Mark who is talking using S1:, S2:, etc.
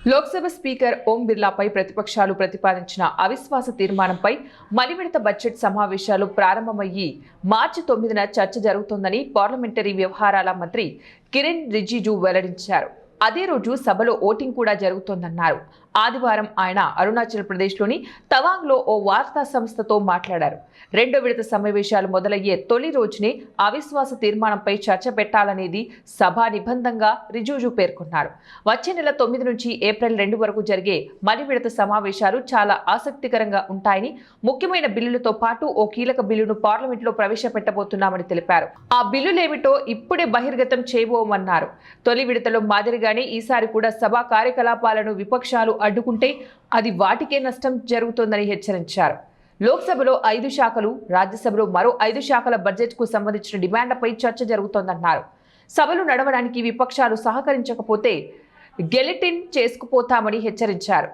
S1: Lok Sabha speaker ఓం బిర్లాపై ప్రతిపక్షాలు ప్రతిపాదించిన అవిశ్వాస తీర్మానంపై మలివిడత బడ్జెట్ సమావేశాలు ప్రారంభమయ్యి మార్చి 9న చర్చ జరుగుతోందని పార్లమెంటరీ వ్యవహారాల మంత్రి కిరణ్ రిజిజు వెల్లడించారు. అదే రోజు సభలో ఓటింగ్ కూడా జరుగుతోందన్నారు. ఆదివారం ఆయన అరుణాచల్ ప్రదేశ్లోని తవాంగ్లో ఓ వార్తా సంస్థతో మాట్లాడారు. రెండో విడత సమావేశాలు మొదలయ్యే తొలి రోజునే అవిశ్వాస తీర్మానంపై చర్చ పెట్టాలనేది సభా నిబంధనగా రిజిజు పేర్కొన్నారు. వచ్చే నెల 9 నుంచి ఏప్రిల్ 2 వరకు జరిగే మలి విడత సమావేశాలు చాలా ఆసక్తికరంగా ఉంటాయని, ముఖ్యమైన బిల్లులతో పాటు ఓ కీలక బిల్లును పార్లమెంట్లో ప్రవేశపెట్టబోతున్నామని తెలిపారు. ఆ బిల్లులేమిటో ఇప్పుడే బహిర్గతం చేయబోమన్నారు. తొలి విడతలో మాదిరిగానే ఈసారి కూడా సభా కార్యకలాపాలను విపక్షాలు అడ్డుకుంటే అది వాటికే నష్టం జరుగుతోందని హెచ్చరించారు. లోక్సభలో 5 శాఖలు, రాజ్యసభలో మరో 5 శాఖల బడ్జెట్కు సంబంధించిన డిమాండ్లపై చర్చ జరుగుతోందన్నారు. సభలు నడవడానికి విపక్షాలు సహకరించకపోతే గెలిటిన్ చేసుకుపోతామని హెచ్చరించారు.